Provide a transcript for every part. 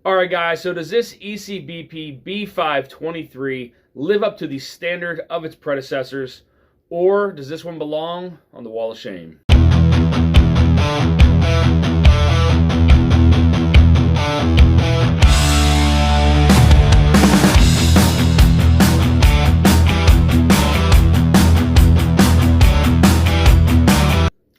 All right, guys, so does this ECBP B523 live up to the standard of its predecessors, or does this one belong on the wall of shame?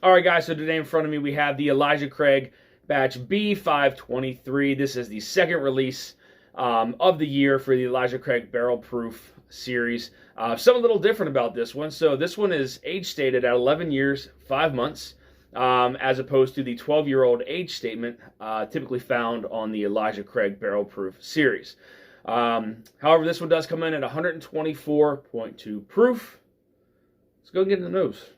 All right, guys, so today in front of me we have the Elijah Craig batch B523. This is the second release of the year for the Elijah Craig Barrel Proof series. Something a little different about this one. So this one is age stated at 11 years, 5 months, as opposed to the 12-year-old age statement typically found on the Elijah Craig Barrel Proof series. However, this one does come in at 124.2 proof. Let's go get in the nose.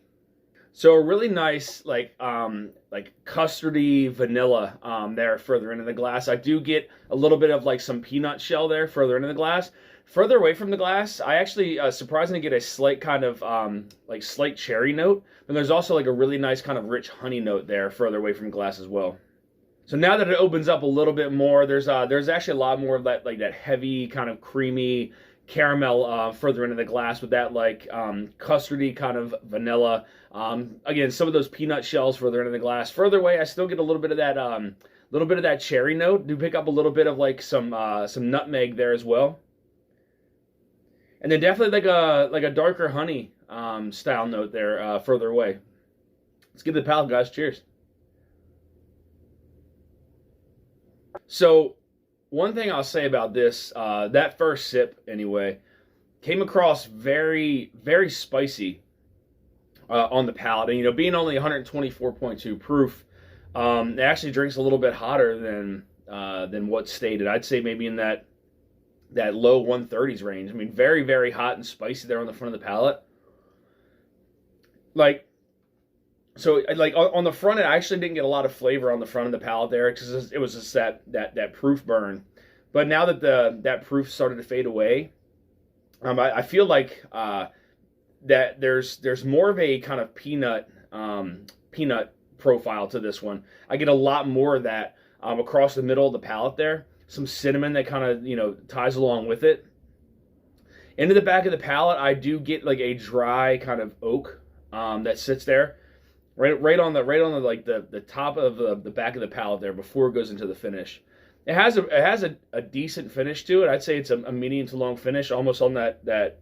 So a really nice, like custardy vanilla there further into the glass. I do get a little bit of like some peanut shell there further into the glass. Further away from the glass, I actually surprisingly get a slight kind of like slight cherry note, but there's also like a really nice kind of rich honey note there further away from the glass as well. So now that it opens up a little bit more, there's actually a lot more of that, like that heavy kind of creamy caramel further into the glass with that like custardy kind of vanilla. Again, some of those peanut shells further into the glass. Further away, I still get a little bit of that cherry note. Do pick up a little bit of like some nutmeg there as well, and then definitely like a darker honey style note there further away. Let's give it the palate, guys. Cheers. So one thing I'll say about this, that first sip anyway, came across very, very spicy on the palate. And, you know, being only 124.2 proof, it actually drinks a little bit hotter than what's stated. I'd say maybe in that low 130s range. I mean, very, very hot and spicy there on the front of the palate. So, like on the front, I actually didn't get a lot of flavor on the front of the palate there because it was just that proof burn. But now that that proof started to fade away, I feel like that there's more of a kind of peanut profile to this one. I get a lot more of that across the middle of the palate there. Some cinnamon that kind of ties along with it. Into the back of the palate, I do get like a dry kind of oak that sits there. Right on the like the top of the back of the palate there before it goes into the finish. It has a decent finish to it. I'd say it's a medium to long finish, almost on that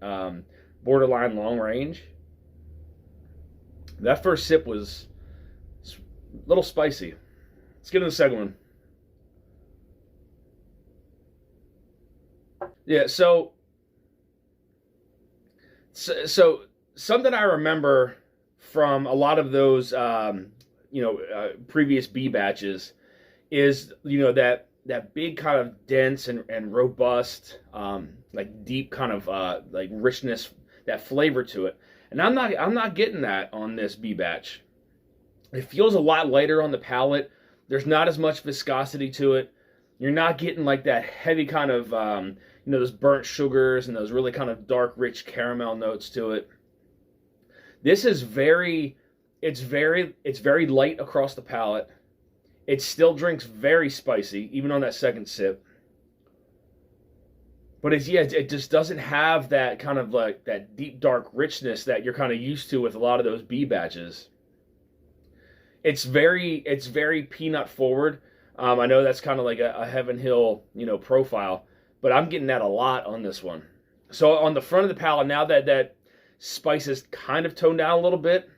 borderline long range. That first sip was a little spicy. Let's get into the second one. Yeah, so something I remember from a lot of those, previous B batches is, that big kind of dense and robust, like deep kind of like richness, that flavor to it. And I'm not getting that on this B batch. It feels a lot lighter on the palate. There's not as much viscosity to it. You're not getting like that heavy kind of, those burnt sugars and those really kind of dark, rich caramel notes to it. This is very light across the palate. It still drinks very spicy, even on that second sip. But it just doesn't have that kind of like that deep, dark richness that you're kind of used to with a lot of those B batches. It's very peanut forward. I know that's kind of like a Heaven Hill, profile, but I'm getting that a lot on this one. So on the front of the palate, now that spice is kind of toned down a little bit,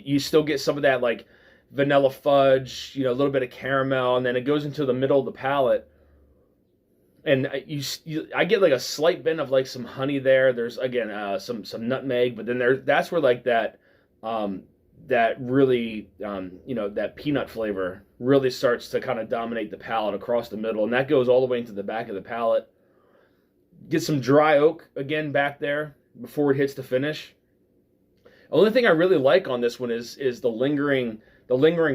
you still get some of that like vanilla fudge, a little bit of caramel, and then it goes into the middle of the palate, and I get like a slight bit of like some honey there. There's again some nutmeg, but then that's where like that really that peanut flavor really starts to kind of dominate the palate across the middle, and that goes all the way into the back of the palate. Get some dry oak again back there before it hits the finish. The only thing I really like on this one is the lingering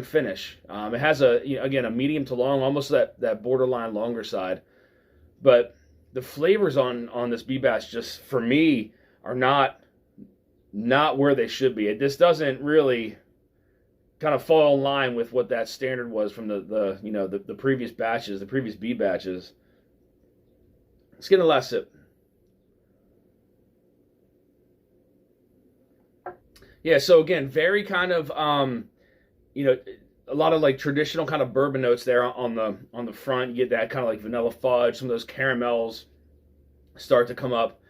finish. It has a medium to long, almost that borderline longer side. But the flavors on this B batch, just for me, are not where they should be. This doesn't really kind of fall in line with what that standard was from the previous batches, the previous B batches. Let's get the last sip. Yeah, so again, very kind of a lot of like traditional kind of bourbon notes there on the front. You get that kind of like vanilla fudge, some of those caramels start to come up.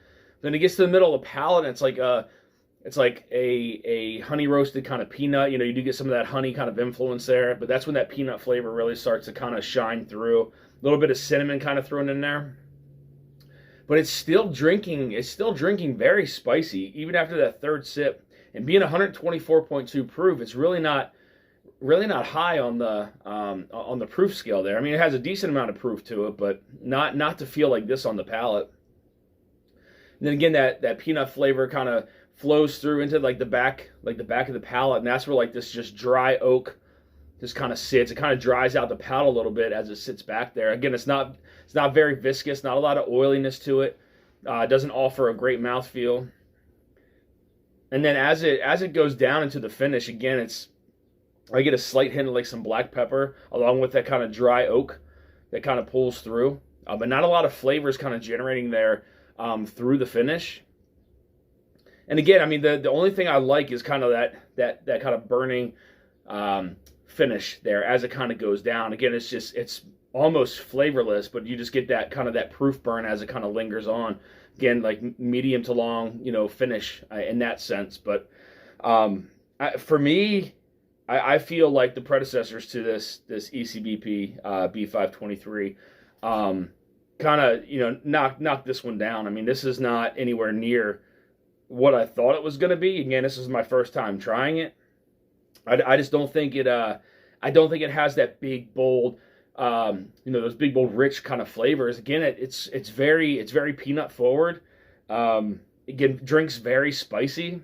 Then it gets to the middle of the palate, and it's like a honey roasted kind of peanut. You do get some of that honey kind of influence there, but that's when that peanut flavor really starts to kind of shine through. A little bit of cinnamon kind of thrown in there. But it's still drinking very spicy, even after that third sip. And being 124.2 proof, it's really not high on the proof scale there. I mean, it has a decent amount of proof to it, but not to feel like this on the palate. And then again, that peanut flavor kind of flows through into like the back of the palate, and that's where like this just dry oak just kind of sits. It kind of dries out the palate a little bit as it sits back there. Again, it's not very viscous, not a lot of oiliness to it. It doesn't offer a great mouthfeel. And then as it goes down into the finish, again, I get a slight hint of like some black pepper along with that kind of dry oak that kind of pulls through, but not a lot of flavors kind of generating there through the finish. And again, I mean, the only thing I like is kind of that kind of burning finish there as it kind of goes down. Again, it's almost flavorless, but you just get that kind of that proof burn as it kind of lingers on. Again, like medium to long, finish in that sense. But for me, I feel like the predecessors to this ECBP B523 kind of knock this one down. I mean, this is not anywhere near what I thought it was going to be. Again, this is my first time trying it. I just don't think it. I don't think it has that big, bold, those big, bold, rich kind of flavors. Again, it's very peanut forward. Again, drinks very spicy.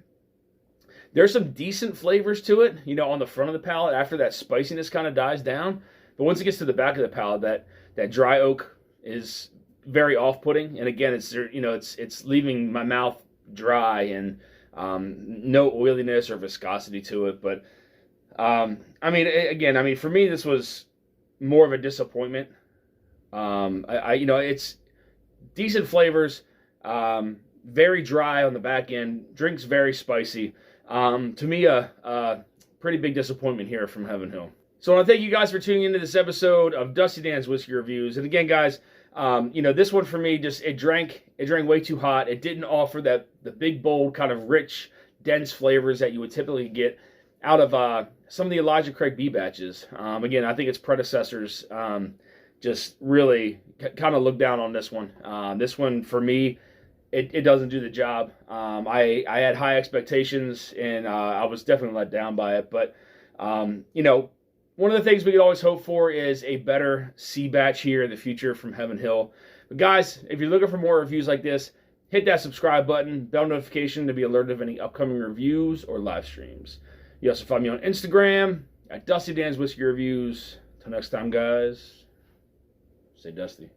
There's some decent flavors to it, on the front of the palate after that spiciness kind of dies down. But once it gets to the back of the palate, that dry oak is very off-putting. And again, it's leaving my mouth dry and no oiliness or viscosity to it. But I mean, for me, this was more of a disappointment. It's decent flavors, very dry on the back end, drinks very spicy. To me, a pretty big disappointment here from Heaven Hill. So I want to thank you guys for tuning into this episode of Dusty Dan's Whiskey Reviews. And again, guys, this one for me, it drank way too hot. It didn't offer the big, bold, kind of rich, dense flavors that you would typically get out of some of the Elijah Craig B batches. Again, I think its predecessors just really kind of look down on this one. This one, for me, it doesn't do the job. I had high expectations, and I was definitely let down by it. But, one of the things we could always hope for is a better C batch here in the future from Heaven Hill. But guys, if you're looking for more reviews like this, hit that subscribe button, bell notification to be alerted of any upcoming reviews or live streams. You also find me on Instagram at Dusty Dan's Whiskey Reviews. Till next time, guys, stay dusty.